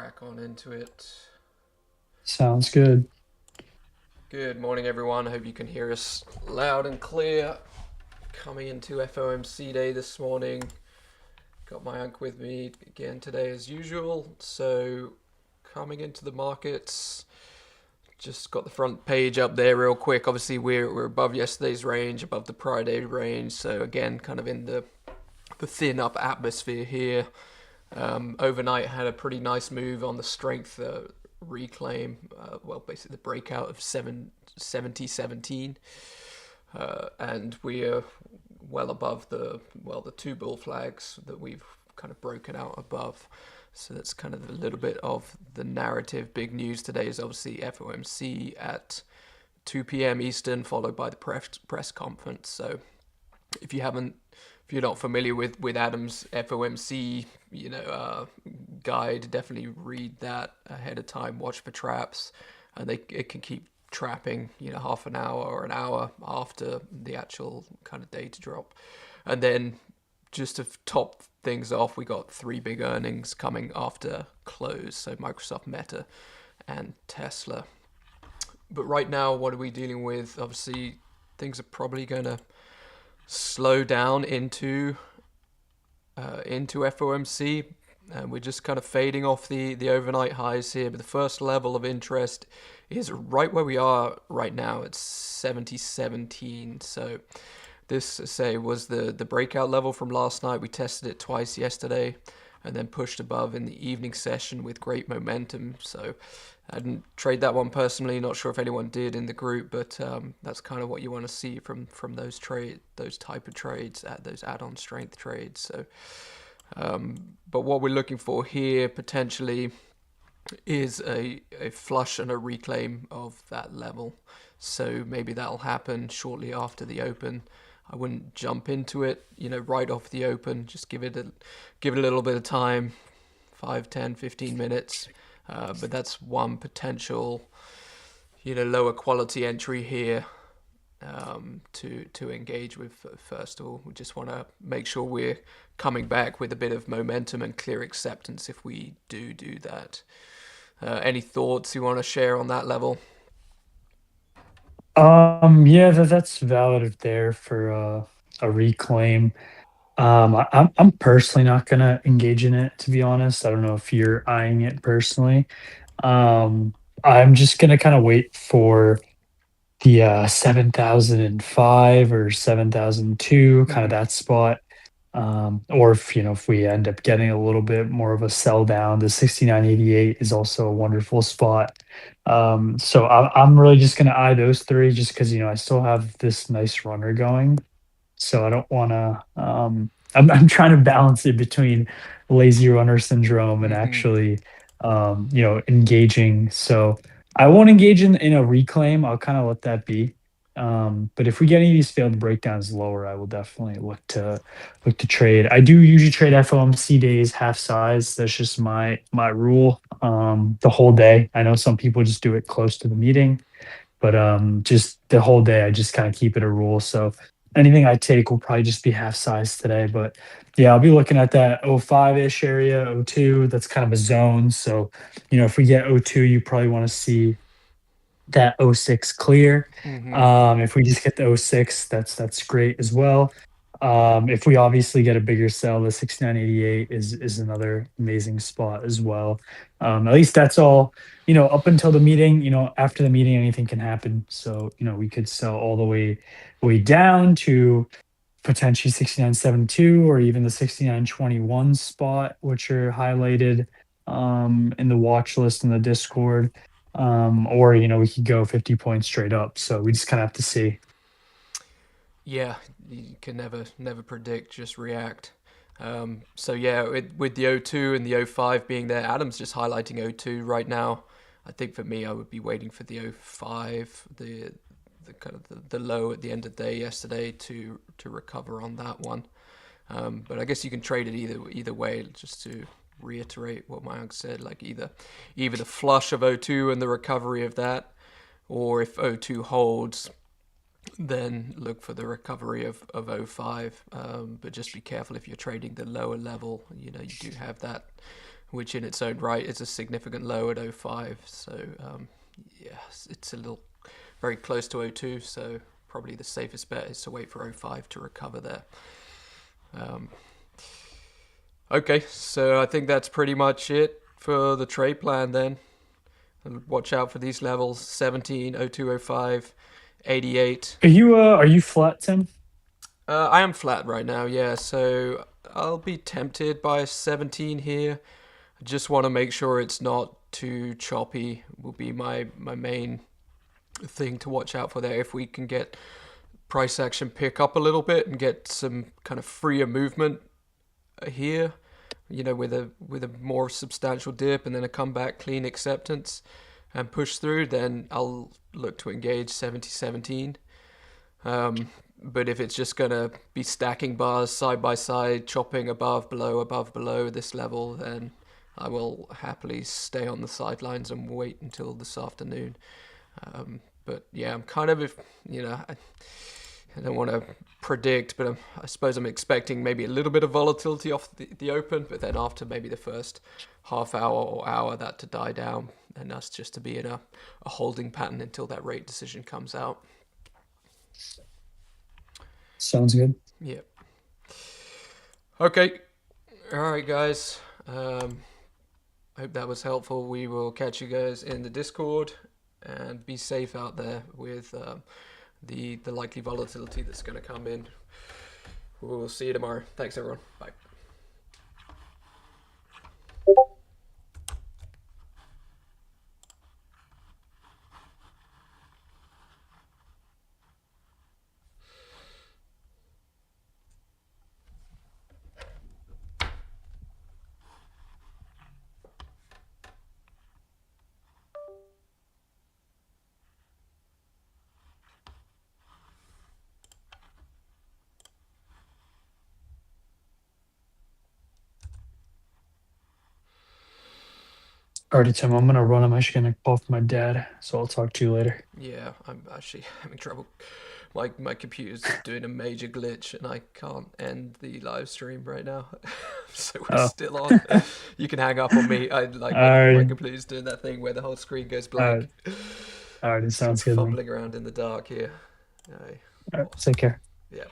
crack on into it. Sounds good. Good morning, everyone. I hope you can hear us loud and clear. Coming into FOMC day this morning. Got my uncle with me again today as usual. So, coming into the markets, just got the front page up there real quick. Obviously, we're above yesterday's range, above the prior day range. So again, kind of in the thin up atmosphere here. Overnight had a pretty nice move on the strength reclaim, basically the breakout of 7017, and we're well above the two bull flags that we've kind of broken out above. So that's kind of a little bit of the narrative. Big news today is obviously FOMC at 2 p.m. Eastern, followed by the press conference. So if you haven't, if you're not familiar with Adam's FOMC, guide, definitely read that ahead of time. Watch for traps, and it can keep trapping, half an hour or an hour after the actual kind of data drop. And then just to top things off, we got three big earnings coming after close. So Microsoft, Meta, and Tesla. But right now, what are we dealing with? Obviously, things are probably going to slow down into FOMC. And we're just kind of fading off the overnight highs here. But the first level of interest is right where we are right now. It's 7017. So this, say, was the breakout level from last night. We tested it twice yesterday and then pushed above in the evening session with great momentum. So I didn't trade that one personally. Not sure if anyone did in the group, but that's kind of what you want to see from those type of trades, those add-on strength trades. So, but what we're looking for here potentially is a flush and a reclaim of that level. So maybe that'll happen shortly after the open. I wouldn't jump into it, right off the open. Just give it a little bit of time, 5, 10, 15 minutes. But that's one potential, lower quality entry here to engage with. First of all, we just want to make sure we're coming back with a bit of momentum and clear acceptance if we do that. Any thoughts you want to share on that level? Yeah, that's valid there for a reclaim. I'm personally not gonna engage in it, to be honest. I don't know if you're eyeing it personally. Um, I'm just gonna kind of wait for the 7005 or 7002, kind of Mm-hmm. that spot. Or if we end up getting a little bit more of a sell down, the 6988 is also a wonderful spot. So I'm really just going to eye those three just because I still have this nice runner going. So I don't want to. I'm trying to balance it between lazy runner syndrome and Mm-hmm. actually, engaging. So I won't engage in a reclaim. I'll kind of let that be. But if we get any of these failed breakdowns lower, I will definitely look to trade. I do usually trade FOMC days half size. That's just my rule. The whole day. I know some people just do it close to the meeting, but just the whole day, I just kind of keep it a rule. So anything I take will probably just be half size today. But yeah, I'll be looking at that 05-ish area, 02. That's kind of a zone. So, if we get 02, you probably want to see that 06 clear. Mm-hmm. If we just get the 06, that's great as well. If we obviously get a bigger sell, the 6988 is another amazing spot as well. At least that's all, up until the meeting. After the meeting, anything can happen. So, we could sell all the way down to potentially 6972 or even the 6921 spot, which are highlighted in the watch list in the Discord. Or we could go 50 points straight up. So we just kind of have to see. Yeah, you can never predict, just react. So yeah, with the O2 and the O5 being there, Adam's just highlighting O2 right now. I think for me, I would be waiting for the O5, the kind of the low at the end of the day yesterday to recover on that one. But I guess you can trade it either way. Just to reiterate what Mayank said, like either the flush of O2 and the recovery of that, or if O2 holds, then look for the recovery of O5. But just be careful if you're trading the lower level. You do have which in its own right is a significant low at 0.5. So yeah, it's a little very close to 0.2. So probably the safest bet is to wait for 0.5 to recover there. Okay, so I think that's pretty much it for the trade plan then. Watch out for these levels: 17, 02, 05, 88. Are you flat, Tim? I am flat right now, yeah, so I'll be tempted by 17 here. I just want to make sure it's not too choppy, will be my main thing to watch out for there. If we can get price action pick up a little bit and get some kind of freer movement here, with a more substantial dip and then a comeback, clean acceptance and push through, then I'll look to engage 70-17. But if it's just gonna be stacking bars side by side, chopping above, below this level, then I will happily stay on the sidelines and wait until this afternoon. But yeah, I'm kind of, I don't want to predict, but I suppose I'm expecting maybe a little bit of volatility off the open, but then after maybe the first half hour or hour, that to die down and us just to be in a holding pattern until that rate decision comes out. Sounds good. Yeah. Okay. All right, guys. Hope that was helpful. We will catch you guys in the Discord, and be safe out there with the likely volatility that's going to come in. We'll see you tomorrow. Thanks, everyone. Bye. Alrighty, Tim. I'm gonna run. I'm actually gonna call for my dad, so I'll talk to you later. Yeah, I'm actually having trouble. My computer's doing a major glitch and I can't end the live stream right now. So we're Oh, still on. You can hang up on me. I like my alright. computer's doing that thing where the whole screen goes Alright. blank. Alright. So I'm Sounds good, man. fumbling around in the dark here. Alright. Take care. Yeah.